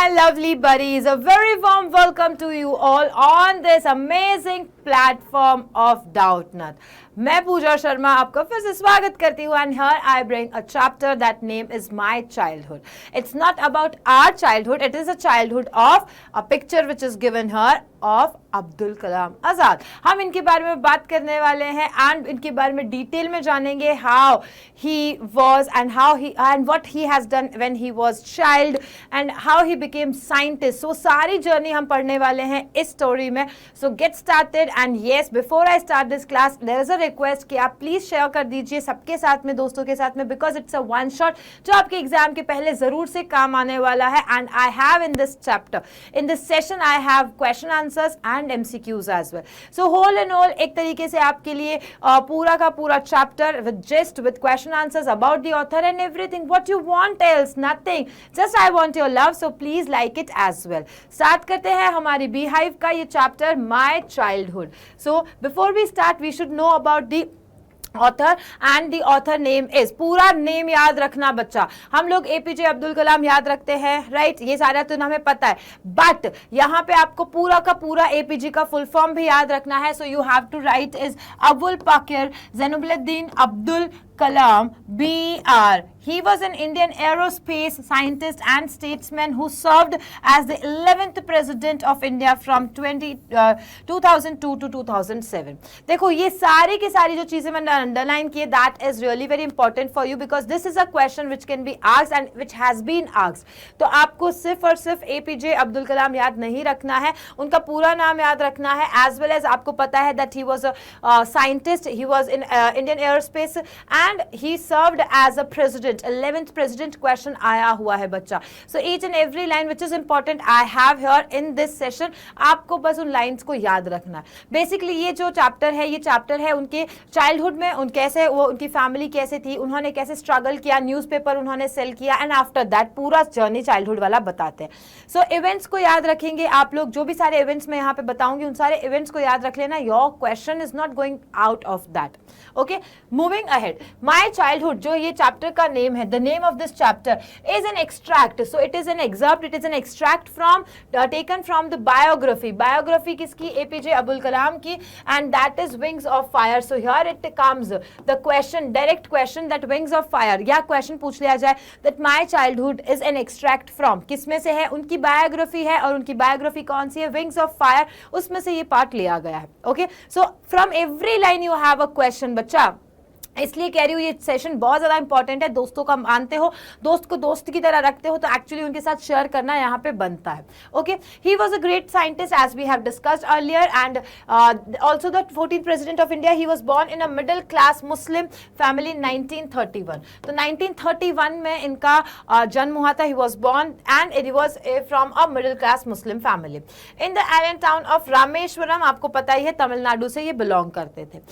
my lovely buddies, a very warm welcome to you all on this amazing platform of Doubtnut. मैं पूजा शर्मा आपका फिर से स्वागत करती हूँ and here I bring a chapter that name is My Childhood. It's not about our childhood, it is a childhood of a picture which is given here of Abdul Kalam Azad. हम इनके बारे में बात करने वाले हैं एंड इनके बारे में डिटेल में जानेंगे how he was and how he and what he has done when he was child and how he became scientist. So सारी जर्नी हम पढ़ने वाले हैं इस स्टोरी में. So get started and yes before I start this class there is a request कि आप please share कर दीजिए सबके साथ में, दोस्तों के साथ में, because it's a one shot जो आपके एग्जाम के पहले जरूर से काम आने वाला है. And I have in this chapter in this session I have question answers and MCQs as well. So whole and all एक तरीके से आपके लिए पूरा का पूरा chapter with gist, with question answers about the author and everything. What you want else? Nothing. Just I want your love. So please like it as well. Start करते हैं हमारी Beehive का ये chapter My Childhood. So before we start, we should know about the author and the author name is. पूरा name याद रखना बच्चा. हम लोग एपीजे अब्दुल कलाम याद रखते हैं, राइट? ये सारा तो हमें पता है, बट यहाँ पे आपको पूरा का पूरा एपीजे का फुल फॉर्म भी याद रखना है. So you have to write is Abul Pakir Jainulabdeen Abdul Kalam, BR. He was an Indian aerospace scientist and statesman who served as the 11th president of India from 2002 to 2007. देखो ये सारी की सारी जो चीजें मैंने अंडरलाइन की, that is really very important for you because this is a question which can be asked and which has been asked. तो आपको सिर्फ और सिर्फ एपीजे अब्दुल कलाम याद नहीं रखना है, उनका पूरा नाम याद रखना है, as well as आपको पता है that he was a scientist, he was in Indian aerospace and he served as a president. 11th president question आया हुआ है बच्चा. So each and every line which is important I have here in this session. आपको बस उन lines को याद रखना है. बेसिकली ये जो चैप्टर है, ये चैप्टर है उनके चाइल्डहुड में, उन कैसे वो उनकी फैमिली कैसे थी, उन्होंने कैसे स्ट्रगल किया, न्यूज़पेपर उन्होंने सेल किया एंड आफ्टर दैट पूरा जर्नी चाइल्डहुड वाला बताते हैं. सो इवेंट्स को याद रखेंगे आप लोग. जो भी सारे इवेंट्स मैं यहाँ पे बताऊंगी उन सारे इवेंट्स को याद रख लेना. Your question is not going out of that. Okay, moving ahead. My childhood जो ये चैप्टर का नेम है, the name of this chapter is an extract. So it is N excerpt, it is an extract from taken from the biography. Biography किसकी? APJ Abdul Kalam की. And that is wings of fire. So here it comes the question, direct question, that wings of fire, या question पूछ लिया जाए that my childhood is an extract from, किसमें से है? उनकी बायोग्राफी है, और उनकी बायोग्राफी कौन सी है? Wings of fire. उसमें से ये पार्ट लिया गया है. Okay, so from every line you have a question बच्चा. इसलिए कह रही हूँ ये सेशन बहुत ज़्यादा इंपॉर्टेंट है. दोस्तों का मानते हो, दोस्त को दोस्त की तरह रखते हो, तो एक्चुअली उनके साथ शेयर करना यहाँ पे बनता है. Okay, he was a great scientist as we have discussed earlier and also the 14th president of India. He was born in a middle class Muslim family in 1931. तो 1931 में इनका जन्म हुआ था. He was born and it was from a middle class Muslim family in the island town of Rameswaram. आपको पता ही है तमिलनाडु से ये बिलोंग करते थे.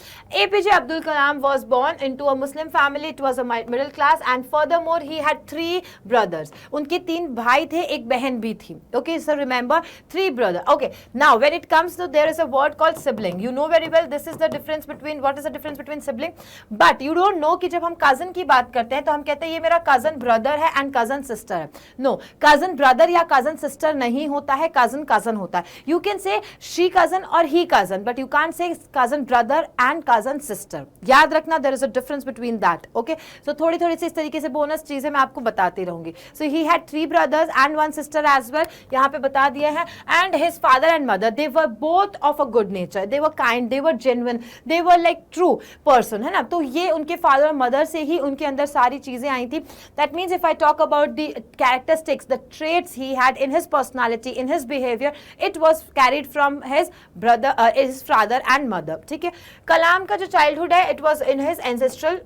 APJ Abdul Kalam was born into a Muslim family. It was a middle class and furthermore he had 3 brothers. उनके 3 भाई थे, एक बहन भी थी. Okay, so remember 3 brothers. Okay, now when it comes to, there is a word called sibling. You know very well this is the difference between, what is the difference between sibling? But you don't know कि जब हम cousin की बात करते हैं तो हम कहते हैं ये मेरा cousin brother है and cousin sister है. No, cousin brother या cousin sister नहीं होता है, cousin cousin होता है. You can say she cousin or he cousin, but you can't say cousin brother and cousin sister. याद रखना, there is a difference between that. Okay, so थोड़ी थोड़ी सी इस तरीके से बोनस चीजें मैं आपको बताती रहूंगी. So he had 3 brothers and 1 sister as well. यहाँ पे बता दिया है. And his father and mother, they were both of a good nature. They were kind, they were genuine, they were like true person, है ना? तो ये उनके father और mother से ही उनके अंदर सारी चीजें आई थी. That means if I talk about the characteristics, the traits he had in his personality, in his behavior, it was carried from his brother, his father and mother. ठीक है. कलाम का जो childhood है, it was in his ancestral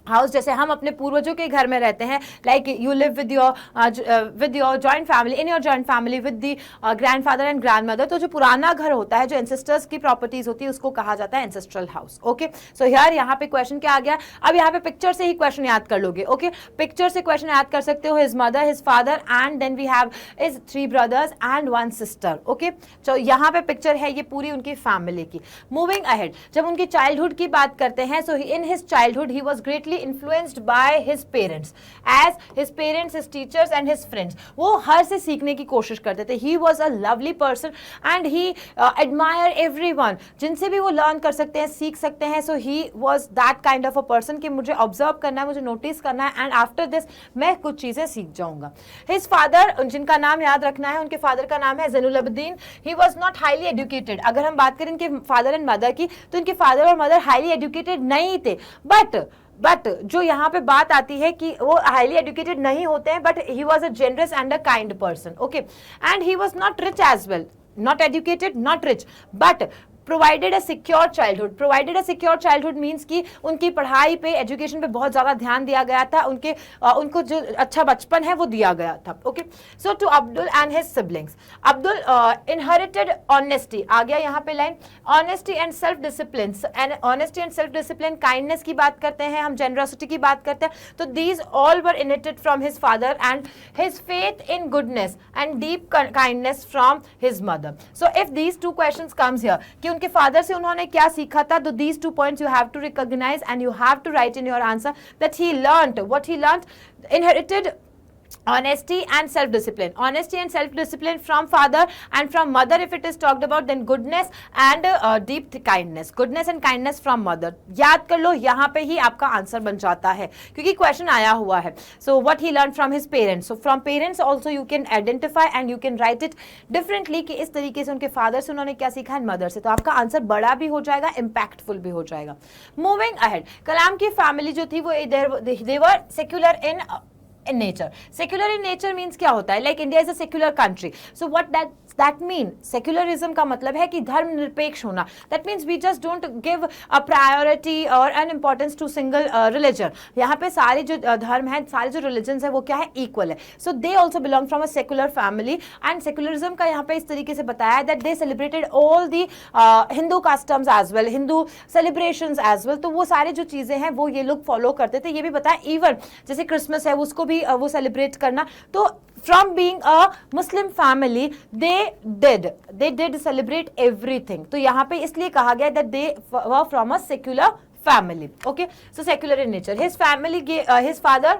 house. जैसे हम अपने पूर्वजों के घर में रहते हैं, like you live with your joint family, in your joint family with the grandfather and grandmother. तो जो पुराना घर होता है, जो एंसेस्टर्स की प्रॉपर्टीज होती है, उसको कहा जाता है ancestral house. Okay, so here यहाँ पे क्वेश्चन क्या आ गया? अब यहाँ पे पिक्चर से ही क्वेश्चन याद कर लोगे. ओके, पिक्चर से क्वेश्चन याद कर सकते हो. His mother, his father and then we have his 3 brothers and 1 sister. Okay, तो यहाँ पे पिक्चर है ये पूरी उनकी फैमिली की. मूविंग अहेड, जब उनकी चाइल्डहुड की बात करते हैं, so in his childhood he was greatly influenced by his parents, as his parents, his teachers and his friends. वो हर से सीखने की कोशिश करते थे। He was a lovely person and he admire everyone, जिनसे भी वो लर्न कर सकते हैं, सीख सकते हैं। So he was that kind of a person कि मुझे ऑब्जर्व करना है, मुझे नोटिस करना है, एंड आफ्टर दिस मैं कुछ चीजें सीख जाऊंगा। हिज फादर, जिनका नाम याद रखना है, उनके फादर का नाम है Zainul Abdeen. He was not highly educated. अगर हम बात करें इनके फादर एंड मदर की, तो इनके फादर और मदर हाईली एजुकेटेड नहीं थे, बट जो यहाँ पे बात आती है कि वो हाईली एजुकेटेड नहीं होते हैं, but he was a generous and a kind person, okay. And he was not rich as well, not educated, not rich, but provided a secure childhood. Provided a secure childhood means कि उनकी पढ़ाई पे, education पे बहुत ज़्यादा ध्यान दिया गया था, उनको जो अच्छा बचपन है वो दिया गया था, okay. So to Abdul and his siblings, Abdul inherited honesty, आ गया यहाँ पे line, honesty and self discipline. And honesty and self discipline, kindness की बात करते हैं हम, जेनरसिटी की बात करते हैं, तो these all were inherited from his father, and his faith in goodness and deep kindness from his mother. So if these two questions comes here कि उनके फादर से उन्होंने क्या सीखा था, तो these 2 points you have to recognize and you have to write in your answer that he learned, what he learned, inherited honesty and self discipline. Honesty and self discipline from father, and from mother if it is talked about, then goodness and deep kindness. Goodness and kindness from mother. याद कर लो, यहाँ पे ही आपका answer बन जाता है क्योंकि question आया हुआ है. So what he learned from his parents. So from parents also you can identify and you can write it differently कि इस तरीके से उनके फादर से उन्होंने क्या सीखा है, मदर से. तो आपका आंसर बड़ा भी हो जाएगा, इम्पैक्टफुल भी हो जाएगा. मूविंग अहेड, कलाम की फैमिली जो थी वो they were secular in nature. Secular in nature means क्या होता है? Like India is a secular country. So what that mean? Secularism का मतलब है कि धर्म निरपेक्ष होना. That means we just don't give a priority or an importance to single religion. यहाँ पे सारे जो धर्म हैं, सारे जो religions हैं, वो क्या है? Equal है. So they also belong from a secular family. And secularism का यहाँ पे इस तरीके से बताया है that they celebrated all the Hindu customs as well, Hindu celebrations as well. तो वो सारे जो चीजें हैं वो ये लोग फॉलो करते थे. ये भी बताया इवन जैसे क्रिसमस है उसको भी वो सेलिब्रेट करना. तो from being a Muslim family they did celebrate everything. तो यहाँ पे इसलिए कहा गया that they were from a secular family. Okay, so secular in nature. His family his father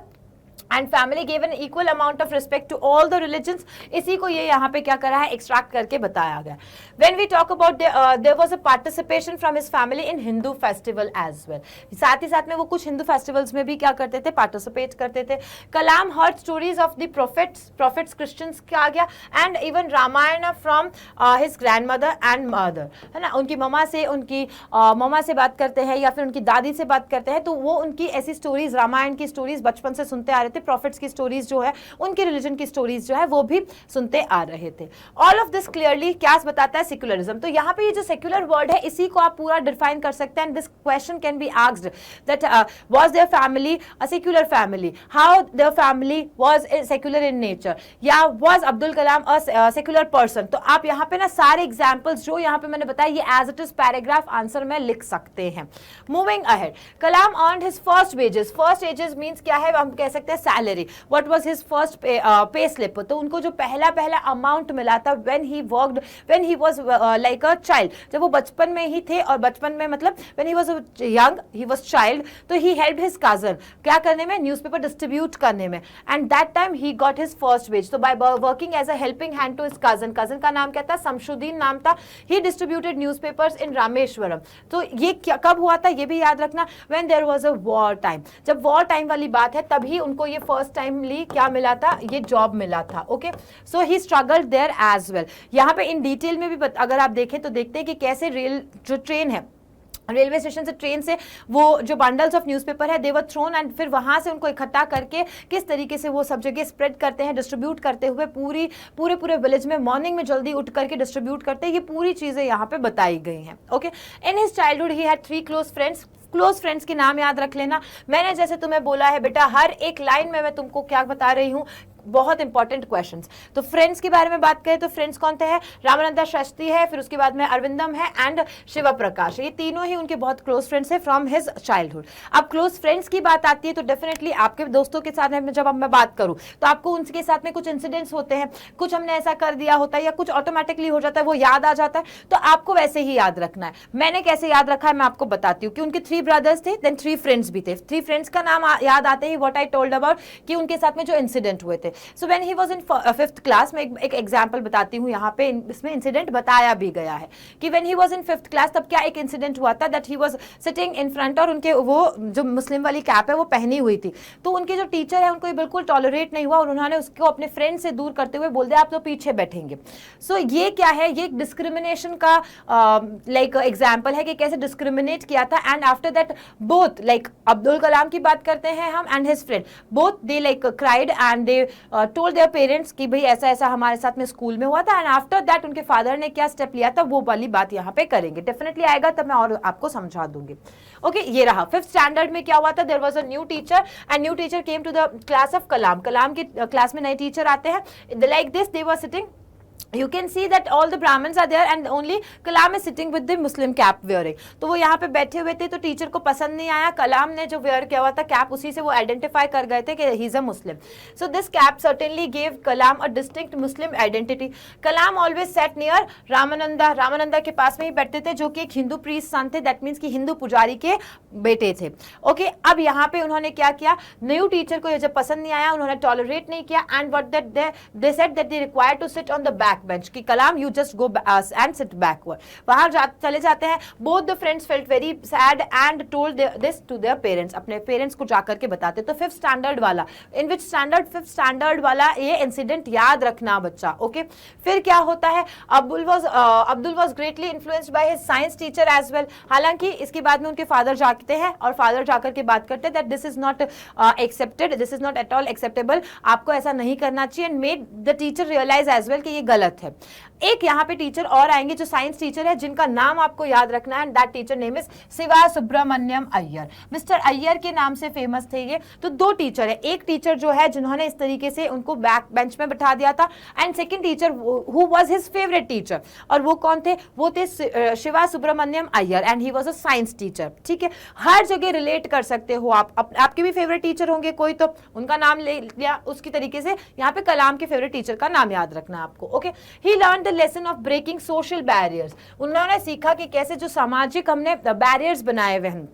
and family gave an equal amount of respect to all the religions. इसी को ये यहाँ पे क्या करा है, एक्सट्रैक्ट करके बताया गया. When we talk about there was a participation from his family in Hindu festival as well. साथ ही साथ में वो कुछ हिंदू फेस्टिवल्स में भी क्या करते थे, पार्टिसिपेट करते थे. कलाम heard stories of the prophets Christians क्या आ गया, and even Ramayan from his grandmother and mother, है ना. उनकी ममा से बात करते हैं या फिर उनकी दादी से बात करते हैं, तो वो उनकी ऐसी स्टोरीज, रामायण की स्टोरीज बचपन से सुनते आ रहे थे. प्रॉफिट्स की स्टोरीज जो है, उनके रिलीजन की स्टोरीज जो है वो भी सुनते आ रहे थे. ऑल ऑफ दिस क्लियरली क्या बताता है, सेक्युलरिज्म. तो यहाँ पे ये जो सेक्युलर वर्ड है इसी को आप पूरा डिफाइन कर सकते हैं. This question can be asked that was their family a secular family, how their family was secular in nature, या was Abdul Kalam a secular person. तो आप यहाँ पे ना सारे एग्जांपल्स जो यहाँ पे मैंने बताया ये as it is paragraph answer में लिख सकते हैं. Moving ahead, Kalam earned his first wages. First wages means क्या है, हम कह सकते हैं salary. What was his first pay slip. तो उनको जो पहला अमाउंट मिला था when he was like a child, जब वो बचपन में ही थे, और बचपन में मतलब when he was young, he was child, तो ही हेल्प्ड हिज कजन क्या करने में, न्यूज़पेपर डिस्ट्रीब्यूट करने में. And that time he got his first wage. तो by working as a helping hand to his cousin का नाम क्या था, शमशुद्दीन नाम था. He distributed newspapers in Rameswaram. तो ये कब हुआ था, ये भी याद रखना, when there was a war time. जब वॉर टाइम वाली बात है तभी उनको ये फर्स्ट टाइमली क्या मिला था, ये जॉब मिला था. Okay, so he struggled there as well. यहाँ पे इन डिटेल में भी अगर आप देखें तो देखते हैं कि कैसे जो ट्रेन है, रेलवे स्टेशन से, ट्रेन से वो जो बंडल्स ऑफ न्यूज़पेपर है दे वर थ्रोन, एंड फिर वहां से उनको इकट्ठा करके किस तरीके से वो सब जगह स्प्रेड करते हैं, डिस्ट्रीब्यूट करते हुए पूरे विलेज में मॉर्निंग में जल्दी उठ करके डिस्ट्रीब्यूट करते हैं. ये पूरी चीजें यहाँ पे बताई गई हैं. Okay, in his childhood he had 3 close friends. Close friends के नाम याद रख लेना. मैंने जैसे तुम्हें बोला है बेटा, हर एक लाइन में मैं तुमको क्या बता रही हूँ, बहुत इंपॉर्टेंट क्वेश्चंस। तो फ्रेंड्स के बारे में बात करें तो फ्रेंड्स कौन थे हैं, रामानंदा शास्त्री है, फिर उसके बाद में अरविंदम है एंड शिव प्रकाश, ये तीनों ही उनके बहुत क्लोज फ्रेंड्स है फ्रॉम हिज चाइल्डहुड। अब क्लोज फ्रेंड्स की बात आती है तो डेफिनेटली आपके दोस्तों के साथ में जब मैं बात करूं तो आपको उनके साथ में कुछ इंसिडेंट्स होते हैं, कुछ हमने ऐसा कर दिया होता है या कुछ ऑटोमेटिकली हो जाता है, वो याद आ जाता है, तो आपको वैसे ही याद रखना है। मैंने कैसे याद रखा है मैं आपको बताती हूँ कि उनके 3 ब्रदर्स थे, देन 3 फ्रेंड्स भी थे। 3 फ्रेंड्स का नाम याद आते ही व्हाट आई टोल्ड अबाउट कि उनके साथ में जो इंसिडेंट हुए थे। So when he was in 5th class, में एक एग्जांपल बताती हूँ, यहाँ पे इसमें इंसिडेंट बताया भी गया है कि when he was in 5th class तब क्या एक इंसिडेंट हुआ था that he was sitting in front, और उनके वो जो मुस्लिम वाली कैप है वो पहनी हुई थी, तो उनके जो टीचर है उनको ये बिल्कुल टॉलरेट नहीं हुआ और उन्होंने उसको अपने फ्रेंड से दूर करते हुए बोल दिया आप तो पीछे बैठेंगे। सो ये क्या है, ये एक डिस्क्रिमिनेशन का लाइक एग्जांपल है कि कैसे डिस्क्रिमिनेट किया था। And after that both like Abdul Kalam की बात करते हैं हम and his friend, both they like cried and they told their parents कि भाई ऐसा ऐसा हमारे साथ में स्कूल में हुआ था। एंड आफ्टर दैट उनके फादर ने क्या स्टेप लिया था वो वाली बात यहाँ पे करेंगे, डेफिनेटली आएगा तब मैं और आपको समझा दूंगी। ओके, ये रहा 5th स्टैंडर्ड में क्या हुआ था, there was a new teacher and new teacher came to the class of Kalam. Kalam की क्लास में नए टीचर आते हैं, like this they were sitting, you can see that all the Brahmins are there and only Kalam is sitting with the Muslim cap wearing। तो वो यहाँ पे बैठे हुए थे, तो टीचर को पसंद नहीं आया, कलाम ने जो वेयर किया हुआ था कैप उसी से वो आइडेंटिफाई कर गए थे कि he is a Muslim. So this cap certainly gave Kalam a distinct Muslim identity. Kalam always set near Ramananda, Ramananda के पास में ही बैठते थे जो कि एक हिंदू प्रीस्ट सन थे, दैट मीन्स कि हिंदू पुजारी के बेटे थे। ओके, अब यहाँ पे उन्होंने क्या किया, न्यू टीचर को ये जब पसंद नहीं आया उन्होंने टॉलरेट नहीं किया and what that they said that they require to sit on the back bench कि Kalam you just go and sit backward, बाहर चले जाते हैं। Both the friends felt very sad and told this to their parents, अपने parents को जाकर के बताते। तो 5th स्टैंडर्ड वाला, इन विच स्टैंडर्ड 5th स्टैंडर्ड वाला ये इंसिडेंट याद रखना बच्चा। ओके, फिर क्या होता है, Abdul was greatly influenced by his science teacher as well. हालांकि इसके बाद में उनके फादर जागते हैं और फादर जाकर के बात करते हैं that this is not accepted, this is not at all acceptable, आपको ऐसा नहीं करना चाहिए, and made the teacher realise as well कि ये गलत है। एक यहाँ पे टीचर और आएंगे जो साइंस टीचर है जिनका नाम आपको याद रखना है, and that teacher name is Shiva Subramaniam Iyer. Mister Iyer के नाम से फेमस थे ये। तो 2 टीचर है, एक टीचर जो है जिन्होंने इस तरीके से उनको बैक बेंच में बैठा दिया था, and second teacher who was his favourite teacher, और वो कौन थे, वो थे Shiva Subramaniam Iyer and he was a science teacher. ठीक है, हर जगह रिलेट कर सकते हो आप, आपके भी फेवरेट टीचर होंगे कोई, तो उनका नाम ले लिया उसी तरीके से यहाँ पे कलाम के फेवरेट टीचर का नाम याद रखना आपको। Okay, he learn the lesson of breaking social barriers, उन्होंने सीखा कि कैसे जो सामाजिक हमने बैरियर्स बनाए हुए हैं,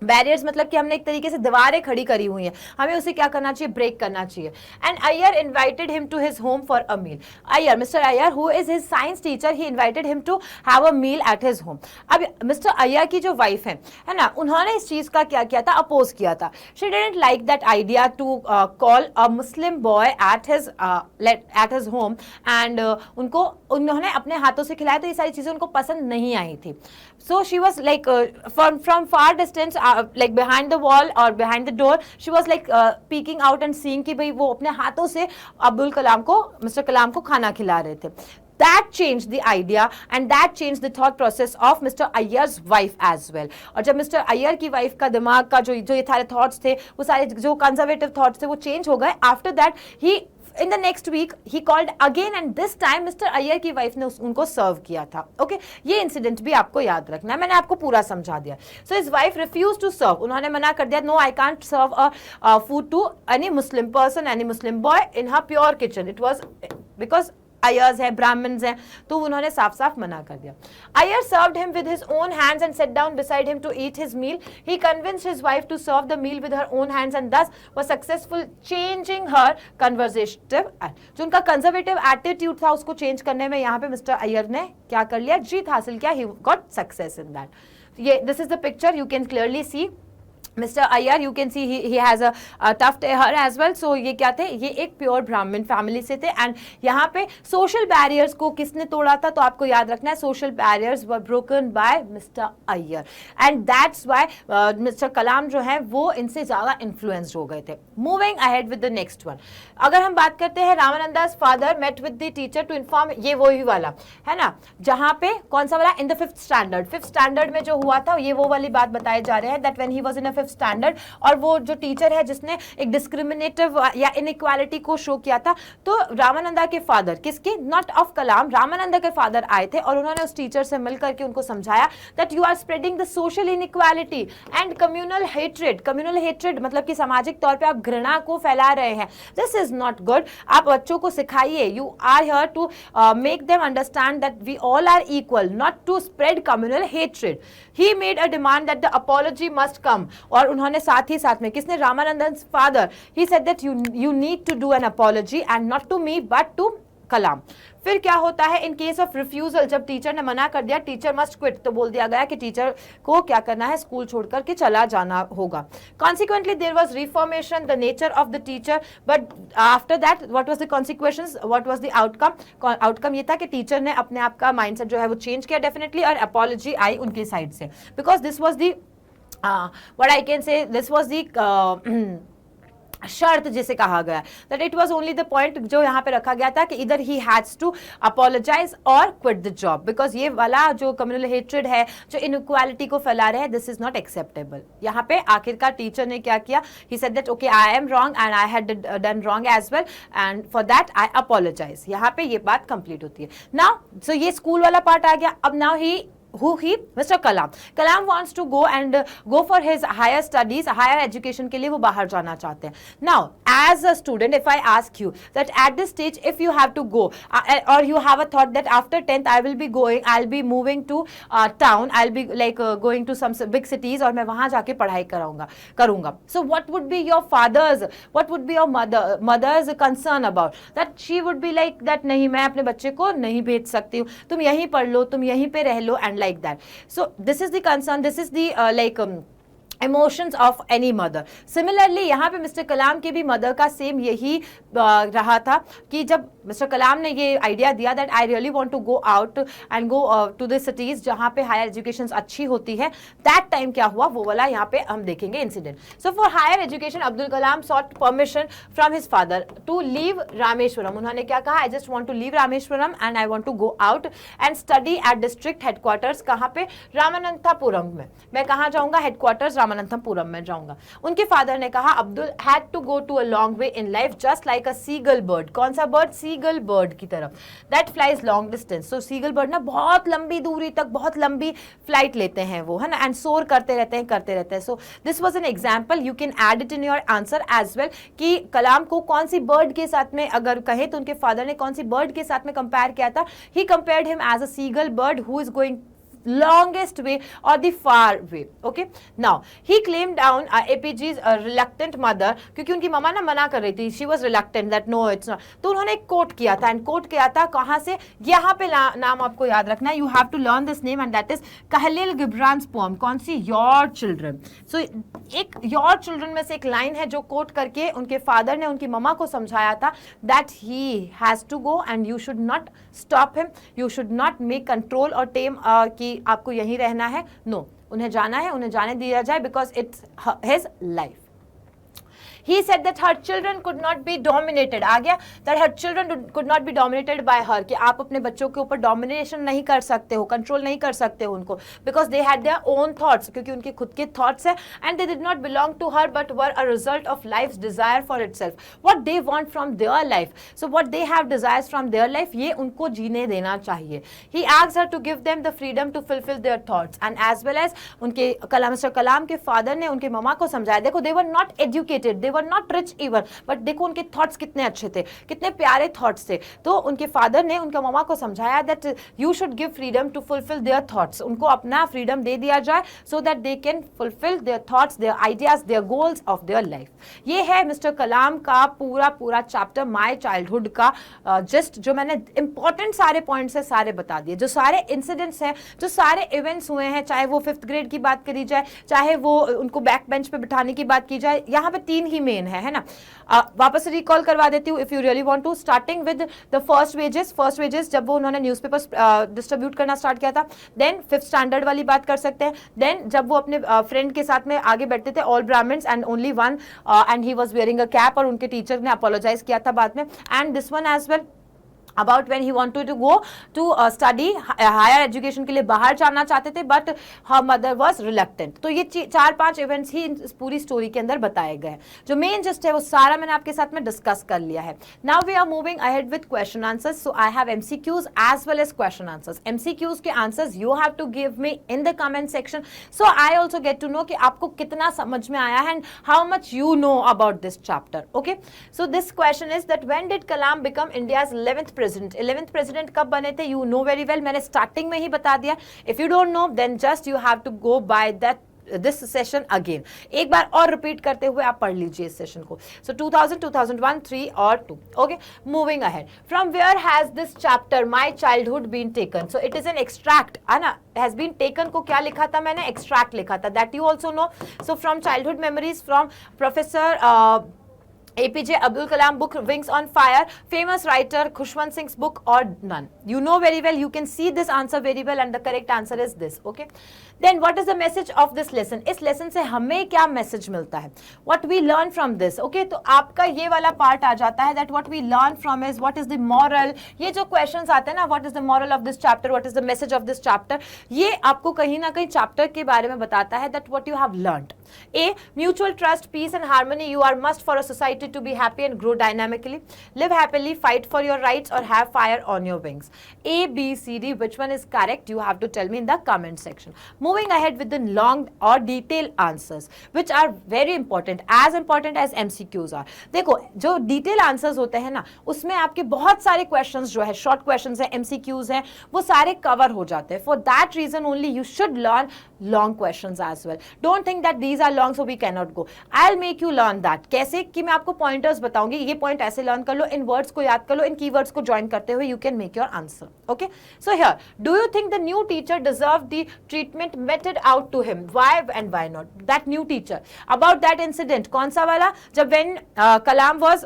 बैरियर्स मतलब कि हमने एक तरीके से दीवारें खड़ी करी हुई हैं, हमें उसे क्या करना चाहिए, ब्रेक करना चाहिए। And Iyer invited him to his home for a meal. Iyer, mister Iyer who is his science teacher, he invited him to have a meal at his home. अब मिस्टर अय्यर की जो वाइफ है ना, उन्होंने इस चीज का क्या किया था, अपोज किया था। She didn't like that idea to call a Muslim boy at his home, and उन्होंने अपने हाथों से खिलाया, तो ये सारी चीजें उनको पसंद नहीं आई थी। So she was like from far distance, like behind the wall or behind the door, she was like peeking out and seeing कि भाई वो अपने हाथों से अब्दुल कलाम को, मिस्टर कलाम को खाना खिला रहे थे। That changed the idea and that changed the thought process of Mr. Ayyer's wife as well। और जब मिस्टर अय्यर की वाइफ का दिमाग का जो ये सारे थॉट्स थे, वो सारे जो कंजर्वेटिव थॉट्स थे वो चेंज हो गए। After that he in the next week he called again and this time mister Iyer की वाइफ ने उनको सर्व किया था। ओके, ये इंसिडेंट भी आपको याद रखना है, मैंने आपको पूरा समझा दिया। So his wife refuse to serve, उन्होंने मना कर दिया, no I can't serve a food to any Muslim person, any Muslim boy in her pure kitchen. It was because Iyers है, ब्राह्मण्स हैं, तो उन्होंने साफ साफ मना कर दिया। Iyer served him with his own hands and sat down beside him to eat his meal. He convinced his wife to serve the meal with her own hands and दस वाज सक्सेसफुल चेंजिंग हर कन्वर्सेटिव। जो उनका conservative attitude था उसको change करने में यहाँ पे mister Iyer ने क्या कर लिया, जीत हासिल किया। He got success in that. ये this is the picture, you can clearly see mister Iyer, you can see he has a tuft hair as well. So ये क्या थे, ये एक प्योर ब्राह्मण फैमिली से थे। एंड यहाँ पे सोशल बैरियर्स को किसने तोड़ा था, तो आपको याद रखना है social barriers were broken by mister Iyer and that's why mister Kalam जो है वो इनसे ज्यादा इन्फ्लुएंस्ड हो गए थे। Moving ahead with the next one, अगर हम बात करते हैं Ramananda's father met with the teacher to inform, ये वही वाला है ना जहाँ पे कौन सा वाला, in the 5th standard. 5th standard में जो हुआ था ये वो वाली बात बताए जा रहे हैं that when he was in a 5th 5th standard, और वो जो टीचर है जिसने एक डिस्क्रिमिनेटिव या इनइक्वालिटी को शो किया था, तो रामानंदा के फादर, किसके, नॉट ऑफ कलाम, रामानंदा के फादर आए थे और उन्होंने उस टीचर से मिलकर के उनको समझाया that you are spreading the social inequality and communal hatred. Communal hatred मतलब कि सामाजिक तौर पे आप घृणा को फैला रहे हैं। This is not good. आप बच्चों को सिखाइए, you are here to make them understand that we all are equal, not to spread communal hatred. He made a demand that the apology must come, और उन्होंने साथ ही साथ में, किसने, Ramanandan father, he said that you need to do an apology and not to me but to Kalam. फिर क्या होता है, इन केस ऑफ रिफ्यूजल, जब टीचर ने मना कर दिया, टीचर मस्ट क्विट, तो बोल दिया गया कि टीचर को क्या करना है, स्कूल छोड़कर के चला जाना होगा। Consequently there was reformation the nature of the teacher, but after that what was the consequences, what was the outcome. Outcome ये था कि टीचर ने अपने आप का माइंडसेट जो है वो चेंज किया डेफिनेटली, और अपॉलॉजी आई उनकी साइड से, because this was the what I can say, this was the शर्त जिसे कहा गया, that it was only the point जो यहाँ पे रखा गया था कि इधर ही हैज टू अपोलोजाइज और क्विट द जॉब, बिकॉज ये वाला जो कम्युनल हेट्रेड है, जो इनइक्वालिटी को फैला रहे हैं, दिस इज नॉट एक्सेप्टेबल। यहाँ पे आखिरकार टीचर ने क्या किया, he said that okay I am wrong and I had done wrong as well and for that I apologise. यहाँ पे ये बात कंप्लीट होती है। नाउ सो ये स्कूल वाला पार्ट आ गया। अब now he who he, Mr. Kalam. Kalam wants to go and go for his higher studies, higher education के लिए वो बाहर जाना चाहते हैं। Now, as a student, if I ask you that at this stage, if you have to go, or you have a thought that after 10th I will be going, I'll be moving to town, I'll be like going to some big cities, और मैं वहाँ जाके पढ़ाई करूँगा। So what would be your father's, what would be your mother's concern about that? She would be like that, नहीं मैं अपने बच्चे को नहीं भेज सकती हूँ, तुम यहीं पढ़ लो, तुम यहीं पे रह लो, and like that. So this is the concern, this is the emotions of any mother. Similarly यहाँ पे मिस्टर कलाम के भी मदर का सेम यही रहा था कि जब मिस्टर कलाम ने ये आइडिया दिया that I really want to go out and go to the cities जहाँ पे हायर एजुकेशन अच्छी होती है, दैट टाइम क्या हुआ वो वाला यहाँ पे हम देखेंगे incident. So for higher education Abdul Kalam sought permission from his father to leave Rameswaram. उन्होंने क्या कहा, I just want to leave Rameswaram and I want to go out and study at district headquarters. कहाँ पे, रामानंथापुरम में। मैं कहाँ जाऊँगा, हेडक्वार्टर्स रामानंथपुरम में जाऊंगा। उनके फादर ने कहा Abdul had to go to a long way in life just like a seagull bird. कौन सा बर्ड, सीगल बर्ड की तरफ, that flies long distance. So seagull bird ना बहुत लंबी दूरी तक बहुत लंबी फ्लाइट लेते हैं वो, है ना, एंड सोर करते रहते हैं। So this was an example, you can add it in your answer as well कि कलाम को कौन सी बर्ड के साथ में अगर कहे तो उनके फादर ने कौन सी बर्ड के साथ में कंपेयर किया था। He compared him as a seagull bird who is going longest way or the far way. Okay, now he claimed down APG's reluctant mother, क्योंकि उनकी ममा ना मना कर रही थी, she was reluctant that no it's not, तो उन्होंने एक कोट किया था, एंड कोट किया था कहाँ से, यहाँ पे नाम आपको याद रखना, you have to learn this name and that is कहलील गिब्रान's poem। कौन सी, your children। so एक your children में से एक लाइन है जो कोट करके उनके फादर ने उनकी ममा को समझाया था that he has to go and you should not stop him, you should not make control or tame कि आपको यहीं रहना है। नो, उन्हें जाना है, उन्हें जाने दिया जाए because it's his life. He said that her children could not be dominated, आ गया, that her children could not be dominated by her, कि आप अपने बच्चों के ऊपर domination नहीं कर सकते हो, control नहीं कर सकते हो उनको, because they had their own thoughts, क्योंकि उनके खुद के thoughts हैं, and they did not belong to her but were a result of life's desire for itself, what they want from their life, so what they have desires from their life, ये उनको जीने देना चाहिए। He asked her to give them the freedom to fulfill their thoughts, and as well as उनके mister कलाम के father ने उनके mama को समझाया, देखो they were not educated, they were not rich even, but देखो उनके थॉट्स कितने अच्छे थे, कितने प्यारे थॉट्स थे। तो उनके फादर ने उनके ममा को समझाया that you should give freedom to fulfill their thoughts, उनको अपना फ्रीडम दे दिया जाए so that they can fulfill their thoughts, their ideas, their goals of their life। ये है मिस्टर कलाम का पूरा चैप्टर माय चाइल्डहुड का जस्ट जो मैंने इंपॉर्टेंट सारे पॉइंट्स है सारे बता दिए, जो सारे इंसिडेंट्स हैं, जो सारे इवेंट्स हुए हैं, चाहे वो 5th ग्रेड की बात करी जाए, चाहे वो उनको बैक बेंच पे बिठाने की बात की जाए, यहाँ पे 3 ही मेन है ना। वापस रिकॉल करवा देती हूँ if you really want to, starting with the first wages जब वो उन्होंने न्यूज़पेपर्स डिस्ट्रीब्यूट करना स्टार्ट किया था, देन 5th स्टैंडर्ड वाली बात कर सकते हैं, देन जब वो अपने फ्रेंड के साथ में आगे बैठते थे, all Brahmins and only one and he was wearing a cap, और उनके टीचर ने अपोलोजाइज किया था बाद में, and this one as well about when he wanted to go to study higher education के लिए बाहर जाना चाहते थे, but her mother was reluctant. तो ये 4-5 इवेंट्स ही इस पूरी स्टोरी के अंदर बताए गए हैं। जो मेन जस्ट है वो सारा मैंने आपके साथ में डिस्कस कर लिया है। Now we are moving ahead with question answers. So I have MCQs as well as question answers. MCQs के answers you have to give me in the comment section, so I also get to know कि आपको कितना समझ में आया है and how much you know about this chapter. Okay, so this question is that when did Kalam become India's 11th president. 11th president कब बने थे? यू नो वेरी वेल, मैंने स्टार्टिंग में ही बता दिया। If you don't know then just you have to go by that this session again, एक बार और रिपीट करते हुए आप पढ़ लीजिए इस सेशन को। सो 2000, 2001, 3 और 2। Okay, moving ahead, from where has this chapter my childhood been taken? So it is an extract, है ना। हैज बीन टेकन को क्या लिखा था मैंने? एक्सट्रैक्ट लिखा था, that you also know. So from childhood memories from professor APJ Abdul Kalam book Wings on Fire, famous writer Khushwant Singh's book, or none? You know very well, you can see this answer very well and the correct answer is this. Okay, then what is the message of this lesson? इस lesson से हमें क्या message मिलता है? What we learn from this? Okay, तो आपका ये वाला part आ जाता है that what we learn from is what is the moral। ये जो questions आते हैं ना, what is the moral of this chapter, what is the message of this chapter, ये आपको कहीं ना कहीं chapter के बारे में बताता है that what you have learned। A, mutual trust, peace and harmony you are must for a society to be happy and grow dynamically. Live happily, fight for your rights or have fire on your wings. A, B, C, D, which one is correct? You have to tell me in the comment section. Moving ahead with the long or detailed answers, which are very important as MCQs are. देखो, जो detailed answers होते हैं ना, उसमें आपके बहुत सारे questions जो है, short questions है, MCQs हैं, वो सारे cover हो जाते हैं. For that reason only you should learn long questions as well. Don't think that these are long so we cannot go. I'll make you learn that. कैसे? कि मैं आपको पॉइंटर्स बताऊंगी, ये पॉइंट ऐसे लर्न कर लो, इन वर्ड्स को याद कर लो, इन कीवर्ड्स को ज्वाइन करते हुए you can make your answer. Okay, so here, do you think the new teacher deserve the treatment meted out to him? Why and why not? That new teacher, about that incident, कौन सा वाला? जब when Kalam was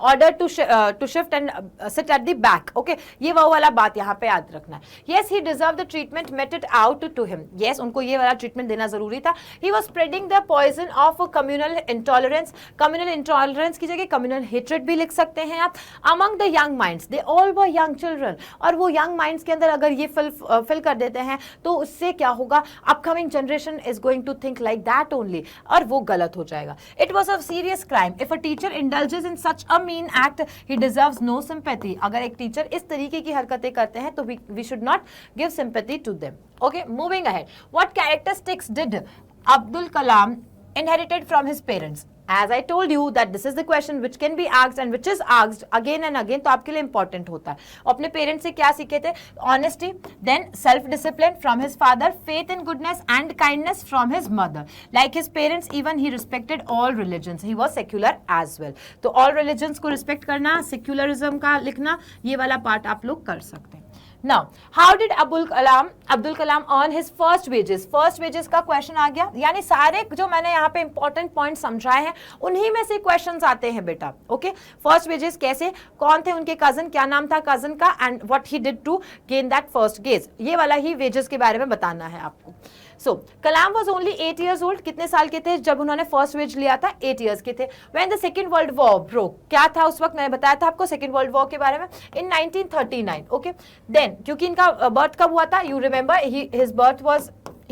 ordered to shift and sit at the back. Okay, ये वो वाला बात यहाँ पे याद रखना है. Yes, he deserved the treatment meted out to him. Yes, उनको ये वाला treatment देना जरूरी था. He was spreading the poison of communal intolerance. Communal intolerance की जगह communal hatred भी लिख सकते हैं आप. Among the young minds, they all were young children. और वो young minds के अंदर अगर ये fill कर देते हैं तो उससे क्या होगा? Upcoming generation is going to think like that only. और वो गलत हो जाएगा. It was a serious crime. If a teacher indulges in such a mean act, he deserves no sympathy. अगर एक टीचर इस तरीके की हरकतें करते हैं तो we should not give sympathy to them. Okay, moving ahead. What characteristics did Abdul Kalam inherited from his parents? As I told you that this is the question which can be asked and which is asked again and again, तो आपके लिए important होता है. अपने parents से क्या सीखे थे? Honesty, then self-discipline from his father, faith in goodness and kindness from his mother. Like his parents, even he respected all religions. He was secular as well. तो all religions को respect करना, secularism का लिखना, ये वाला part आप लोग कर सकते हैं. Now, how did Abdul Kalam earn his first wages? First wages का question आ गया, यानी सारे जो मैंने यहाँ पे important points समझाए हैं उन्हीं में से questions आते हैं बेटा. Okay, first wages कैसे? कौन थे उनके cousin? क्या नाम था cousin का? And what he did to gain that first wage? ये वाला ही wages के बारे में बताना है आपको. So, Kalam was only 8 years old. कितने साल के थे जब उन्होंने फर्स्ट वेज लिया था? 8 years के थे. When the Second World War broke, क्या था उस वक्त? मैंने बताया था आपको Second World War के बारे में. In 1939, okay. Then, क्योंकि इनका बर्थ कब हुआ था? You remember, he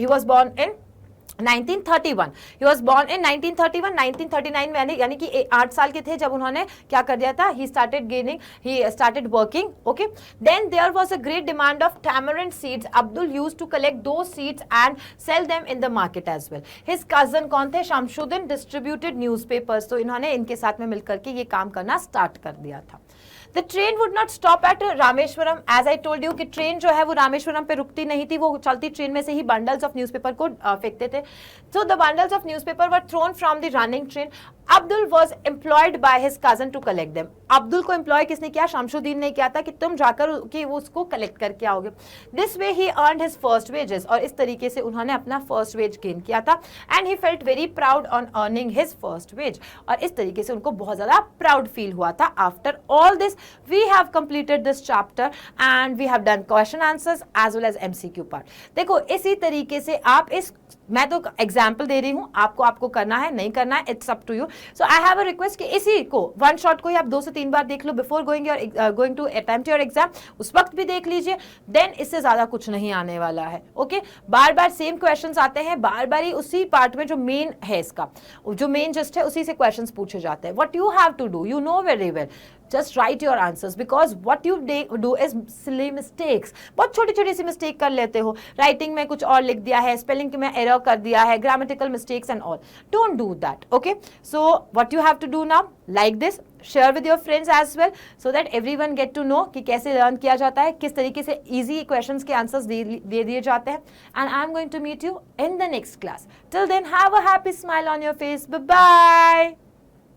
was born in 1931. He was born in 1931. 1939 में यानी कि 8 साल के थे जब उन्होंने क्या कर दिया था? He started working. Okay. Then there was a great demand of tamarind seeds. Abdul used to collect those seeds and sell them in the market as well. His cousin कौन थे? Shamsuddin distributed newspapers. तो इन्होंने इनके साथ में मिलकर के ये काम करना स्टार्ट कर दिया था. The train would not stop at Rameswaram. As I told you कि ट्रेन जो है वो रामेश्वरम पे रुकती नहीं थी, वो चलती ट्रेन में से ही बंडल्स ऑफ न्यूज़पेपर को फेंकते थे. So the bundles of newspaper were thrown from the running train. Abdul was employed by his cousin to collect them. Abdul को एम्प्लॉय किसने किया? शमशुद्दीन ने किया था कि तुम जाकर कि वो उसको कलेक्ट करके आओगे. This way he earned his first wages. और इस तरीके से उन्होंने अपना फर्स्ट वेज गेन किया था. And he felt very proud on earning his first wage. और इस तरीके से उनको बहुत ज़्यादा प्राउड फील हुआ था. After all this, we have completed this chapter and we have done question answers as well as MCQ part. देखो इसी तरीके से आप इस मैं तो एग्जाम्पल दे रही हूँ, आपको करना है नहीं करना है, it's up to you. So I have a request कि इसी को वन शॉट को ही आप 2 से 3 बार देख लो before going to attempt your exam. उस वक्त भी देख लीजिए, देन इससे ज्यादा कुछ नहीं आने वाला है. ओके, बार बार सेम क्वेश्चंस आते हैं, बार बार ही उसी पार्ट में जो मेन है इसका, जो मेन जस्ट है उसी से क्वेश्चंस पूछे जाते हैं. What you have to do, you know very well, just write your answers because what you do is silly mistakes. बहुत छोटी छोटी सी मिस्टेक कर लेते हो, राइटिंग में कुछ और लिख दिया है, स्पेलिंग में एरर कर दिया है, grammatical mistakes and all. Don't do that. Okay, so what you have to do now, like this, share with your friends as well, so that everyone get to know कि कैसे learn किया जाता है, किस तरीके से इजी क्वेश्चंस के answers दे दिए जाते हैं. And I am going to meet you in the next class. Till then have a happy smile on your face. Bye bye.